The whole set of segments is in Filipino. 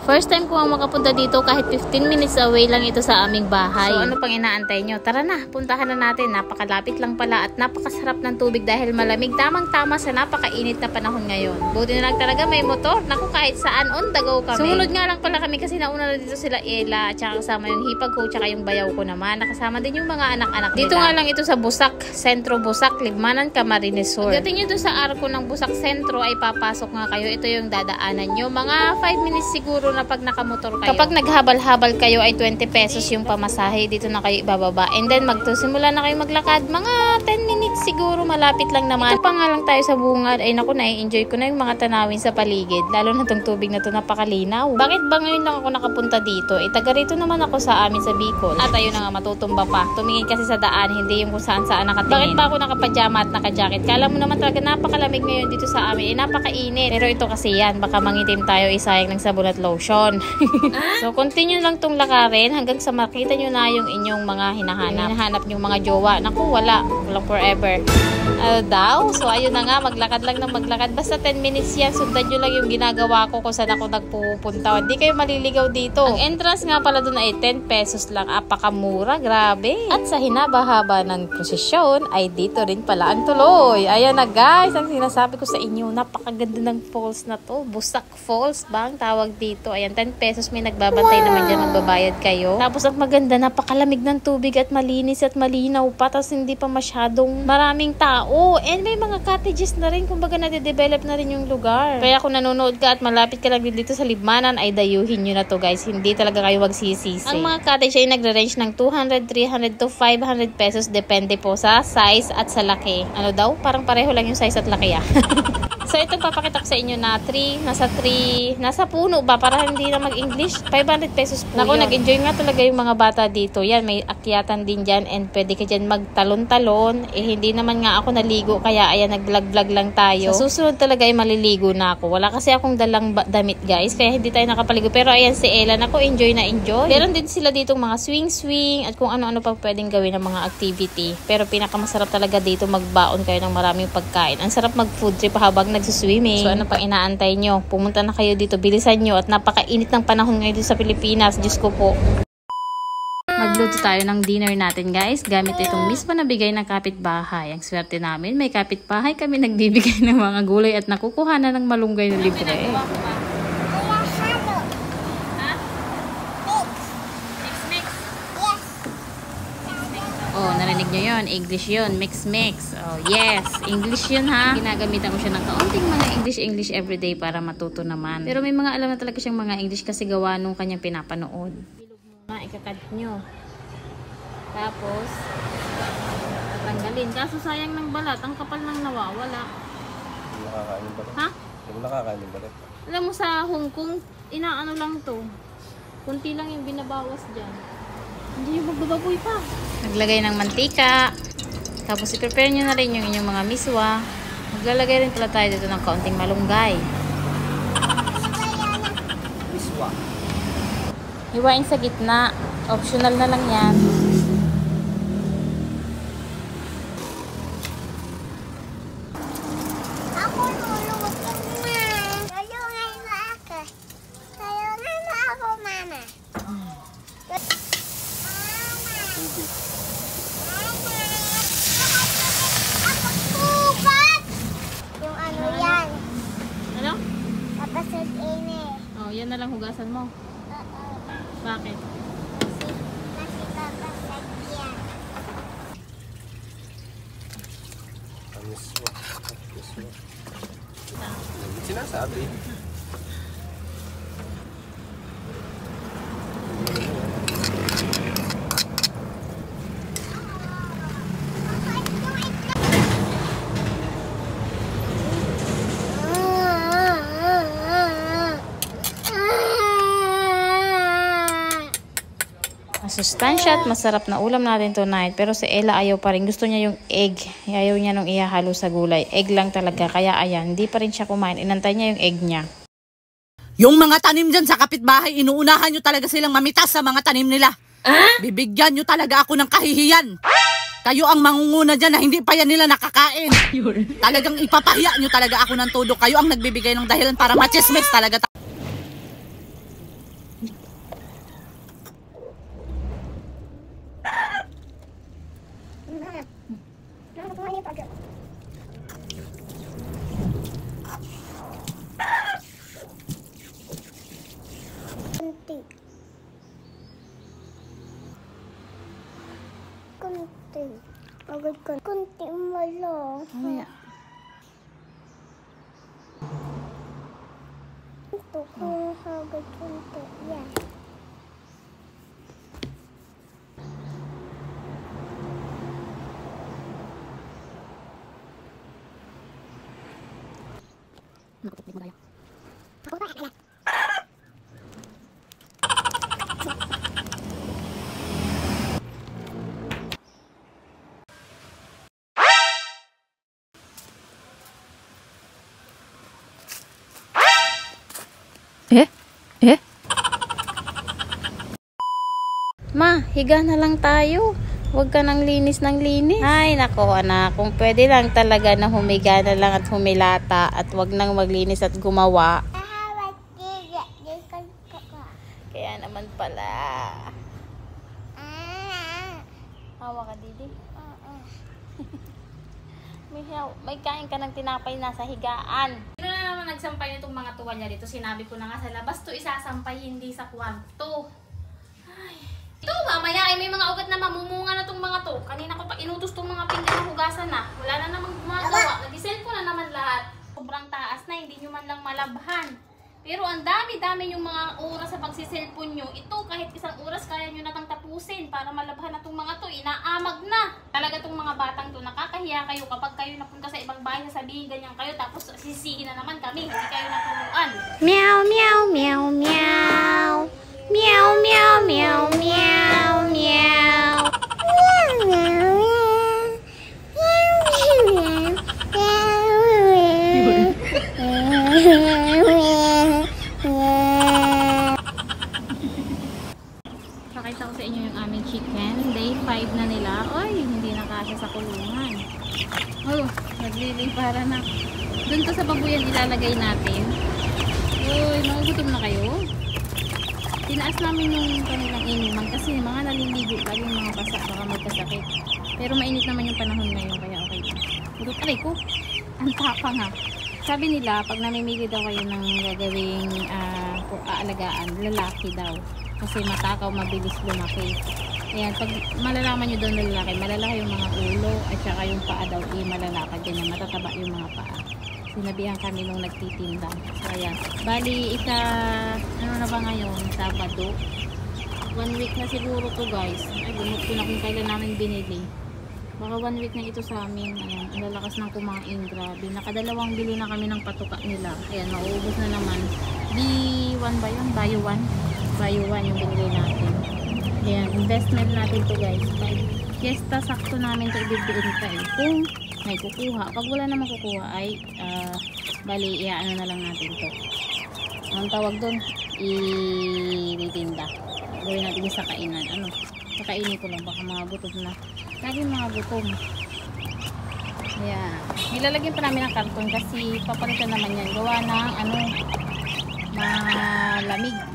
First time ko ang makapunta dito, kahit 15 minutes away lang ito sa aming bahay. So ano pang inaantay nyo? Tara na, puntahan na natin. Napakalapit lang pala at napakasarap ng tubig dahil malamig. Tamang-tama sa napakainit na panahon ngayon. Buti na lang talaga may motor. Naku, kahit saan on the go kami. Sumunod nga lang pala kami kasi nauna na dito sila Ella at saka kasama yung hipag ko tsaka yung bayaw ko naman. Nakasama din yung mga anak-anak nila. Dito nga lang ito sa Busak, Sentro Busak, Libmanan, Camarines Sur. Pagdating nyo doon sa arko ng Busak Sentro ay papasok nga kayo. Ito yung dadaanan nyo. Mga 5 minutes siguro na pag nakamotor kayo. Kapag naghabal-habal kayo ay 20 pesos yung pamasahe. Dito na kayo ibababa. And then magtusimula na kayo maglakad. Mga 10 minutes siguro, malapit lang naman. Ito pa nga lang tayo sa bungad. Ay naku, nai-enjoy ko na yung mga tanawin sa paligid. Lalo na tong tubig na to, napakalinaw. Bakit ba ngayon lang ako nakapunta dito? Taga rito naman ako sa amin sa Bicol. At ayun na nga, matutumba pa. Tumingin kasi sa daan, hindi yung kung saan-saan nakatingin. Bakit ba ako nakapajama at nakajacket? Kala mo naman talaga napakalamig ngayon dito sa amin. Napakainit. Pero ito kasi yan, baka mangitim tayo, isayang ng sabon at lotion. So, continue lang tong lakarin hanggang sa makita nyo na yung inyong mga hinahanap. Hinahanap yung mga jowa. Naku, walang forever. Daw. So, ayun na nga, maglakad lang ng maglakad. Basta 10 minutes yan. Sundan nyo lang yung ginagawa ko kung saan ako nagpupunta. Hindi kayo maliligaw dito. Ang entrance nga pala doon ay 10 pesos lang. Apakamura. Grabe. At sa hinaba-haba ng prosesyon, ay dito rin pala ang tuloy. Ayan na guys, ang sinasabi ko sa inyo, napakaganda ng falls na to. Busak Falls ba ang tawag dito? Ayan, 10 pesos may nagbabantay naman dyan, magbabayad kayo. Tapos ang maganda, napakalamig ng tubig at malinis at malinaw pa. Tapos hindi pa masyadong maraming tao. And may mga cottages na rin, kumbaga nade-develop na rin yung lugar. Kaya kung nanonood ka at malapit ka lang dito sa Libmanan, ay dayuhin nyo na to guys. Hindi talaga kayo magsisisi. Ang mga cottage ay nagre-range ng 200, 300 to 500 pesos. Depende po sa size at sa laki. Ano daw? Parang pareho lang yung size at laki So, ito papakita ko sa inyo na nasa puno ba? Para hindi na mag-English. 500 pesos po. Naku, nag-enjoy nga talaga yung mga bata dito. Yan, may akyatan din dyan and pwede ka dyan magtalon-talon. Hindi naman nga ako naligo, kaya ayan, nag-vlog-vlog lang tayo. Sa susunod talaga ay maliligo na ako. Wala kasi akong dalang damit guys, kaya hindi tayo nakapaligo. Pero ayan si Ella, naku, enjoy na enjoy. Meron din sila ditong mga swing-swing at kung ano-ano pa pwedeng gawin ng mga activity. Pero pinakamasarap talaga dito magbaon kayo ng maraming pagkain. Ang sarap mag-food trip habang nagsuswimming. So ano pang inaantay nyo? Pumunta na kayo dito, bilisan nyo at napakainit ng panahon ngayon dito sa Pilipinas. Diyos ko po. Magluto tayo ng dinner natin guys. Gamit itong mismo na bigay ng kapitbahay. Ang swerte namin, may kapitbahay kami nagbibigay ng mga gulay at nakukuha na ng malunggay na libre. Oh, narinig nyo yun. English yun. Mix. Oh, yes. English yun ha. Ginagamitan ko siya ng kaunting mga English everyday para matuto naman. Pero may mga alam na talaga siyang mga English kasi gawa nung kanyang pinapanood. Bilog muna, ikakat nyo. Tapos, tanggalin. Kaso sayang ng balat. Ang kapal nang nawawala. Hindi nakakain yung balat. Ha? Hindi nakakain yung balat. Alam mo sa Hong Kong, inaano lang to. Kunti lang yung binabawas dyan. Hindi yung magbababoy pa. Naglagay ng mantika. Tapos i-prepare nyo na rin yung inyong mga miswa. Maglalagay rin pala tayo dito ng kaunting malunggay. Miswa. Hiwain sa gitna. Optional na lang yan. Ako luluwag ka naman. Tulungan mo ako. Tulungan mo ako, mama. Yung ano yan. Ano? Papasod ini. Oh, yan na lang hugasan mo. Bakit? Kasi papasod yan. Miswa. Sinasabi. Masustansya at masarap na ulam natin tonight. Pero si Ella ayaw pa rin. Gusto niya yung egg. Ayaw niya nung ihahalo sa gulay. Egg lang talaga. Kaya ayan, hindi pa rin siya kumain. Inantay niya yung egg niya. Yung mga tanim dyan sa kapitbahay, inuunahan nyo talaga silang mamitas sa mga tanim nila. Bibigyan nyo talaga ako ng kahihiyan. Kayo ang mangunguna dyan na hindi pa yan nila nakakain. Talagang ipapahiya nyo talaga ako ng todo. Kayo ang nagbibigay ng dahilan para machismis talaga. Kunti. Kunti. Agad ka. Kunti mo lang. Mamaya. Ito kung agad kunti. Yan. Ako ba? Ayan. Ma, higa na lang tayo. Huwag ka nang linis ng linis. Ay, nako anak. Kung pwede lang talaga na humiga na lang at humilata at wag nang maglinis at gumawa. Hawak tiga. Di ka ka. Kaya naman pala. Ah. Hawa ka, Didi. May kain ka ng tinapay nasa higaan. Sino na naman nagsampay nitong mga tuwalya dito? Sinabi ko na nga sa labas to isasampay, hindi sa kwarto. Ay. Ito, mamaya ay may mga ugat na mamumunga na tong mga to. Kanina ko pa inutos tong mga pinggan na hugasan na. Wala na namang gumagawa. Nag-cellphone na naman lahat. Sobrang taas na, hindi nyo man lang malabhan. Pero ang dami-dami yung mga oras sa pagsiselfon nyo. Ito, kahit isang oras, kaya nyo natang tapusin para malabhan na itong mga to. Inaamag na. Talaga itong mga batang to, nakakahiya kayo kapag kayo napunta sa ibang bahay, sasabihin ganyan kayo, tapos sisihin na naman kami. Hindi kayo naturuan. Meow, meow, meow, meow. Meow, meow, meow, meow, meow. Meow, meow, Pakita ko sa inyo yung aming chicken. Day 5 na nila. Ay, hindi na kasya sa kulungan. Oh, naglilipara na. Doon to sa babuyan ilalagay natin. Uy, magugutom na kayo. Tinaas namin yung kanilang inuman kasi mga naliligo lagi yung mga basa, baka magkasakit. Pero mainit naman yung panahon ngayon, kaya okay lang. Pero aray ko, ang tapang ha. Sabi nila, pag namimili daw kayo ng gagawing aalagaan, lalaki daw. Kasi matakaw, mabilis lumaki. Ayan, pag malalaman nyo daw na lalaki, malalaki yung mga ulo at saka yung paa daw, malalakad ganyan, matataba yung mga paa. Sinabihan kami nung nagtitinda. So, ayan. Bali, ano na ba ngayon? Sabado. 1 week na siguro to guys. Ay, bumot ko na kung kailan namin binili. Baka 1 week na ito sa amin. Ayan, ang lalakas ng kumain. Grabe. Nakadalawang bili na kami ng patuka nila. Ayan, mauubos na naman. B1 ba yun? Buy 1 yung binili natin. Ayan, investment natin to guys. Fiesta, sakto namin ito ibibenta eh. Kung may kukuha. Pag wala naman kukuha ay bali, ano na lang natin to. Ang tawag doon, ititinda. Gawin natin sa kainan. Ano? Kakainin ko lang. Baka mga gutom na. Lagi mga gutom. Ayan. Nilalagyan pa namin ng karton kasi papalitan naman yan. Gawa ng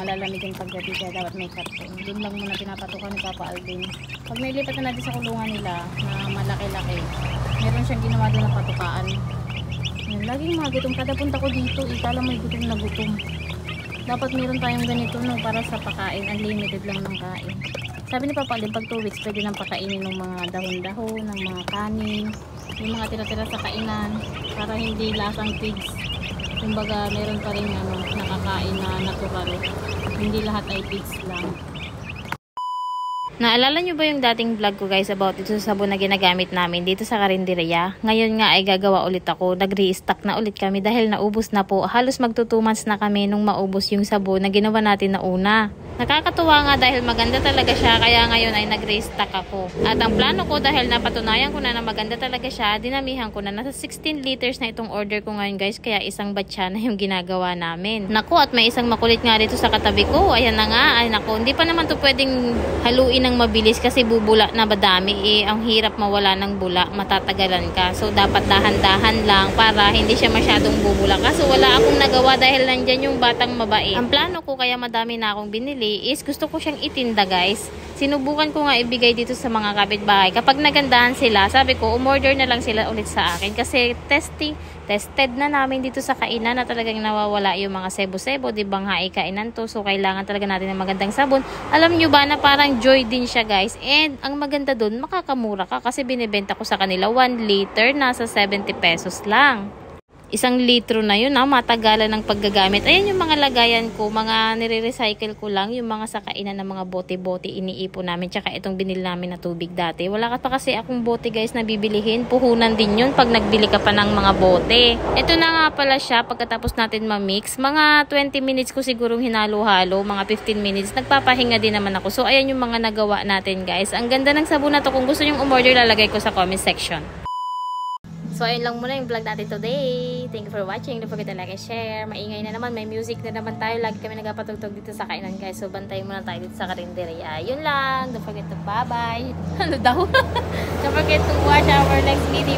malalamig yung paggabi kaya dapat may karton. Doon lang muna pinapatukan ni Papa Alvin. Pag nilipat na natin sa kulungan nila na malaki-laki, meron siyang ginawa doon na patukaan. Yan, laging mga gutom. Kada punta ko dito, ikala may gutom na gutom. Dapat meron tayong ganito no, para sa pakain. Unlimited lang ng kain. Sabi ni Papa Alvin, pag 2 weeks pwede nang pakainin ng mga dahon-dahon, ng mga kanin, yung mga tira-tira sa kainan para hindi lasang pigs. Kumbaga meron pa rin nakakain na natural. Hindi lahat ay pigs lang. Naalala nyo ba yung dating vlog ko guys about ito sa sabon na ginagamit namin dito sa karinderya? Ngayon nga ay gagawa ulit ako. Nag-restock na ulit kami dahil naubos na po. Halos magto 2 months na kami nung maubos yung sabon na ginawa natin na una. Nakakatuwa nga dahil maganda talaga siya, kaya ngayon ay nag-restock ako. At ang plano ko dahil napatunayan ko na maganda talaga siya, dinamihan ko na. Nasa 16 liters na itong order ko ngayon guys, kaya isang batcha na yung ginagawa namin. Naku, at may isang makulit nga dito sa katabi ko. Ayan na nga, ay naku, hindi pa naman to pwedeng haluin ng mabilis kasi bubula na badami. Ang hirap mawala ng bula, matatagalan ka. So dapat dahan-dahan lang para hindi siya masyadong bubula. Kaso wala akong nagawa dahil nandyan yung batang mabait. Ang plano ko kaya madami na akong binili is gusto ko siyang itinda guys. Sinubukan ko nga ibigay dito sa mga kapitbahay. Kapag nagandahan sila, sabi ko umorder na lang sila ulit sa akin kasi tested na namin dito sa kainan na talagang nawawala yung mga sebo-sebo, di bang kainan to, so kailangan talaga natin ng magandang sabon. Alam nyo ba na parang joy din siya guys, and ang maganda dun, makakamura ka kasi binibenta ko sa kanila 1 liter, nasa 70 pesos lang. 1 litro na yun, matagalan ng paggagamit. Ayan yung mga lagayan ko, mga nire-recycle ko lang, yung mga sa kainan ng mga bote-bote iniipon namin, tsaka itong binili namin na tubig dati. Wala ka pa kasi akong bote guys na bibilihin, puhunan din yun pag nagbili ka pa ng mga bote. Ito na nga pala siya, pagkatapos natin ma-mix, mga 20 minutes ko sigurong hinalo-halo, mga 15 minutes, nagpapahinga din naman ako. So ayan yung mga nagawa natin guys. Ang ganda ng sabon na to, kung gusto nyong umorder, lalagay ko sa comment section. So, ayun lang muna yung vlog natin today. Thank you for watching. Don't forget to like and share. Maingay na naman. May music na naman tayo. Lagi kami nagpapatugtog dito sa kainan guys. So, bantayin muna tayo dito sa karinderya. Yun lang. Don't forget to bye-bye. Ano daw? Don't forget to watch our next video.